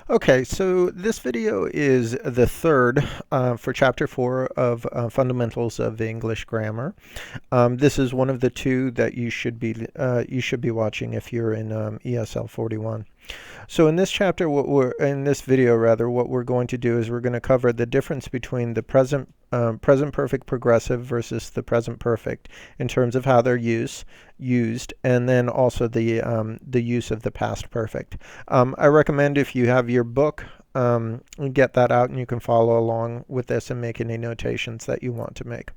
Okay, so this video is the third for Chapter 4 of Fundamentals of English Grammar. This is one of the two that you should be watching if you're in ESL 41. So in this chapter, in this video rather, what we're going to do is we're going to cover the difference between the present perfect progressive versus the present perfect in terms of how they're used, and then also the use of the past perfect. I recommend if you have your book, get that out and you can follow along with this and make any notations that you want to make.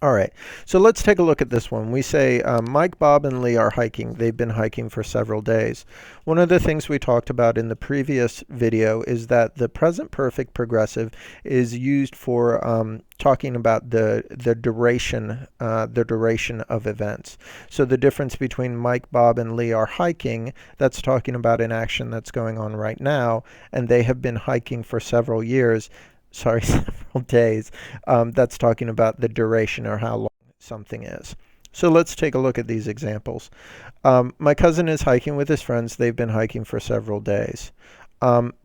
All right, so let's take a look at this one. We say Mike, Bob, and Lee are hiking. They've been hiking for several days. One of the things we talked about in the previous video is that the present perfect progressive is used for talking about the duration of events. So the difference between Mike, Bob, and Lee are hiking, that's talking about an action that's going on right now, and they have been hiking for several years. Sorry, several days. That's talking about the duration or how long something is. So let's take a look at these examples. My cousin is hiking with his friends. They've been hiking for several days.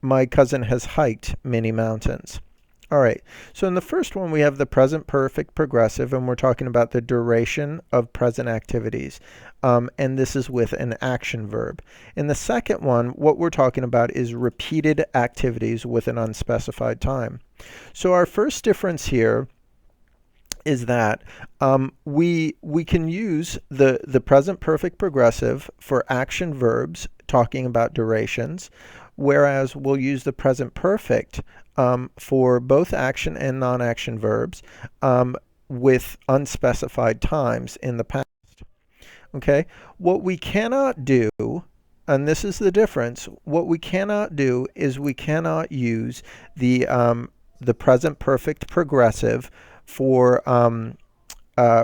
My cousin has hiked many mountains. All right, so in the first one, we have the present perfect progressive, and we're talking about the duration of present activities. And this is with an action verb. In the second one, what we're talking about is repeated activities with an unspecified time. So our first difference here is that we can use the present perfect progressive for action verbs talking about durations, whereas we'll use the present perfect for both action and non-action verbs with unspecified times in the past. Okay, what we cannot do, and this is the difference, what we cannot do is we cannot use the present perfect progressive for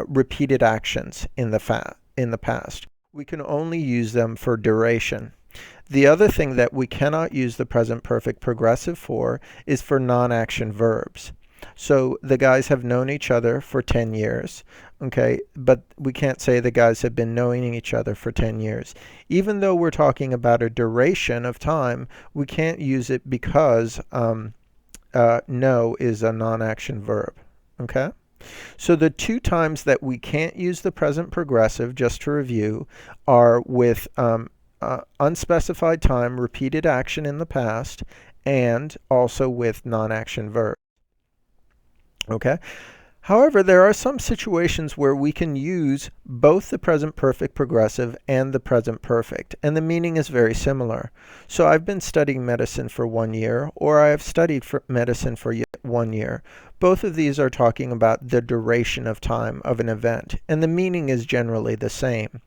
repeated actions in the past. We can only use them for duration. The other thing that we cannot use the present perfect progressive for is for non-action verbs. So the guys have known each other for 10 years, okay, but we can't say the guys have been knowing each other for 10 years. Even though we're talking about a duration of time, we can't use it because know is a non-action verb, okay? So the two times that we can't use the present progressive, just to review, are with unspecified time, repeated action in the past, and also with non-action verbs. Okay? However, there are some situations where we can use both the present perfect progressive and the present perfect, and the meaning is very similar. So I've been studying medicine for 1 year, or I have studied medicine for 1 year. Both of these are talking about the duration of time of an event, and the meaning is generally the same.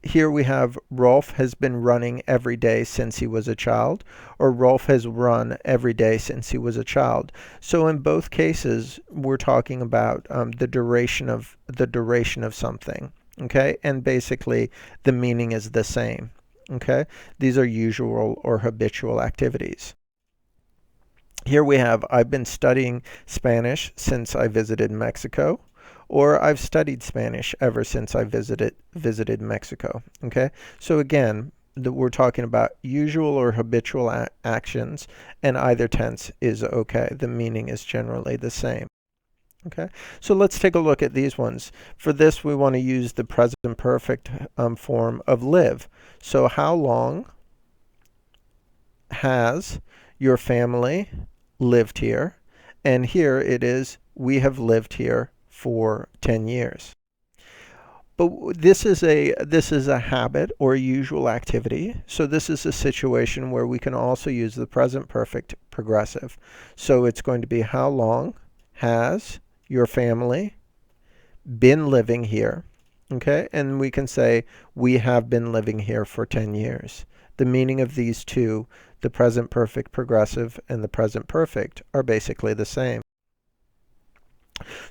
Here we have Rolf has been running every day since he was a child, or Rolf has run every day since he was a child. So in both cases, we're talking about the duration of something. Okay, and basically the meaning is the same. Okay, these are usual or habitual activities. Here we have I've been studying Spanish since I visited Mexico, or I've studied Spanish ever since I visited Mexico. Okay, so again, we're talking about usual or habitual actions, and either tense is okay. The meaning is generally the same. Okay, so let's take a look at these ones. For this, we want to use the present perfect form of live. So how long has your family lived here? And here it is, we have lived here for 10 years. But this is a habit or a usual activity. So this is a situation where we can also use the present perfect progressive. So it's going to be how long has your family been living here? Okay, and we can say we have been living here for 10 years. The meaning of these two, the present perfect progressive and the present perfect, are basically the same.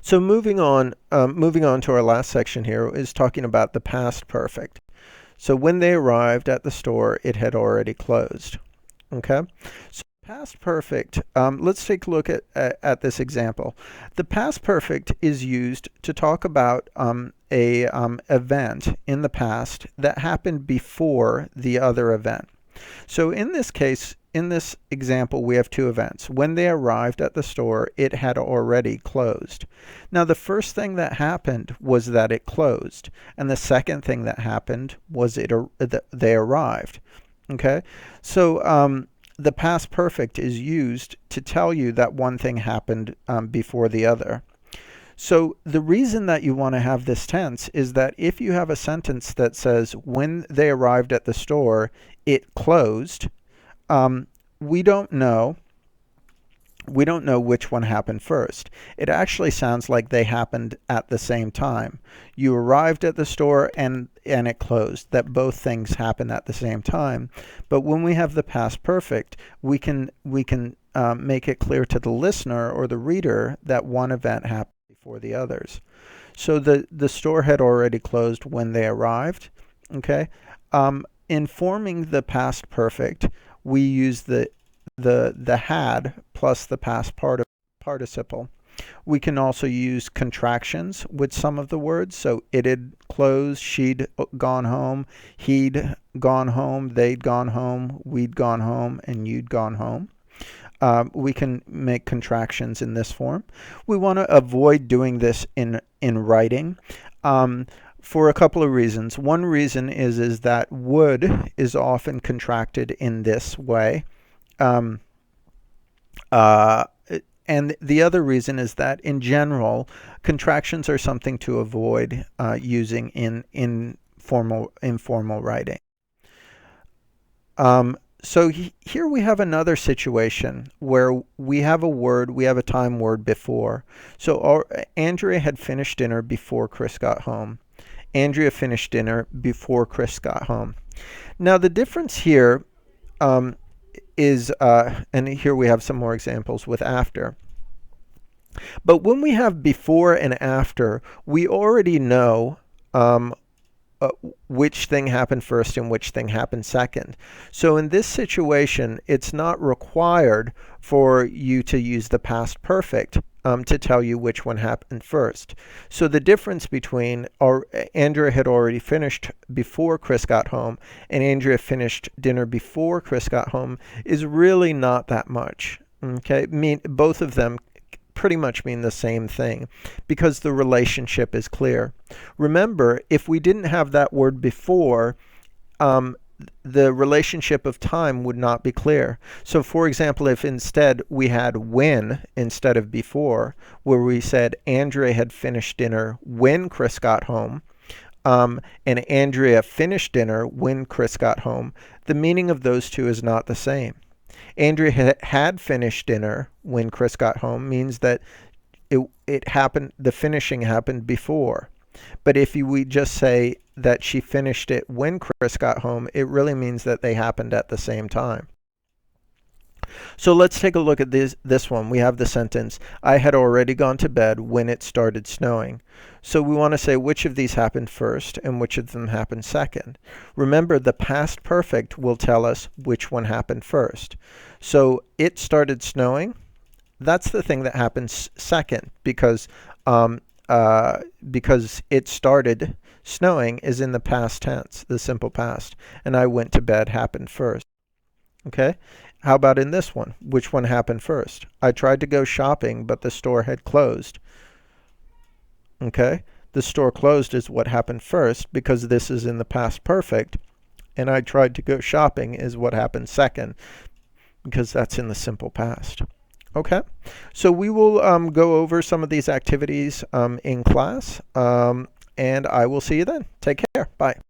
So moving on to our last section here is talking about the past perfect. So when they arrived at the store, it had already closed. Okay, so past perfect. Let's take a look at this example. The past perfect is used to talk about a event in the past that happened before the other event. So in this case, in this example, we have two events. When they arrived at the store, it had already closed. Now, the first thing that happened was that it closed, and the second thing that happened was they arrived. Okay, so the past perfect is used to tell you that one thing happened before the other. So the reason that you want to have this tense is that if you have a sentence that says, when they arrived at the store, it closed, we don't know which one happened first. It actually sounds like they happened at the same time. You arrived at the store and it closed, that both things happen at the same time. But when we have the past perfect, we can make it clear to the listener or the reader that one event happened before the others. So the store had already closed when they arrived. Okay. In forming the past perfect, we use the had plus the past participle. We can also use contractions with some of the words. So it had closed, she'd gone home, he'd gone home, they'd gone home, we'd gone home, and you'd gone home. We can make contractions in this form. We want to avoid doing this in writing for a couple of reasons. One reason is that would is often contracted in this way. And the other reason is that in general, contractions are something to avoid using in informal writing. So here we have another situation where we have a time word before. So Andrea had finished dinner before Chris got home. Andrea finished dinner before Chris got home. Now the difference here is, and here we have some more examples with after. But when we have before and after, we already know which thing happened first and which thing happened second. So in this situation, it's not required for you to use the past perfect to tell you which one happened first. So the difference between Andrea had already finished before Chris got home and Andrea finished dinner before Chris got home is really not that much. Okay, both of them pretty much mean the same thing because the relationship is clear. Remember, if we didn't have that word before, the relationship of time would not be clear. So for example, if instead we had when instead of before, where we said Andrea had finished dinner when Chris got home, and Andrea finished dinner when Chris got home, the meaning of those two is not the same. Andrea had finished dinner when Chris got home means that it happened, the finishing happened before. But if we just say that she finished it when Chris got home, it really means that they happened at the same time. So let's take a look at this one. We have the sentence, I had already gone to bed when it started snowing. So we want to say which of these happened first and which of them happened second. Remember, the past perfect will tell us which one happened first. So it started snowing. That's the thing that happens second because it started snowing is in the past tense, the simple past. And I went to bed happened first. Okay? How about in this one? Which one happened first? I tried to go shopping, but the store had closed. Okay? The store closed is what happened first because this is in the past perfect. And I tried to go shopping is what happened second because that's in the simple past. Okay? So we will go over some of these activities in class, and I will see you then. Take care. Bye.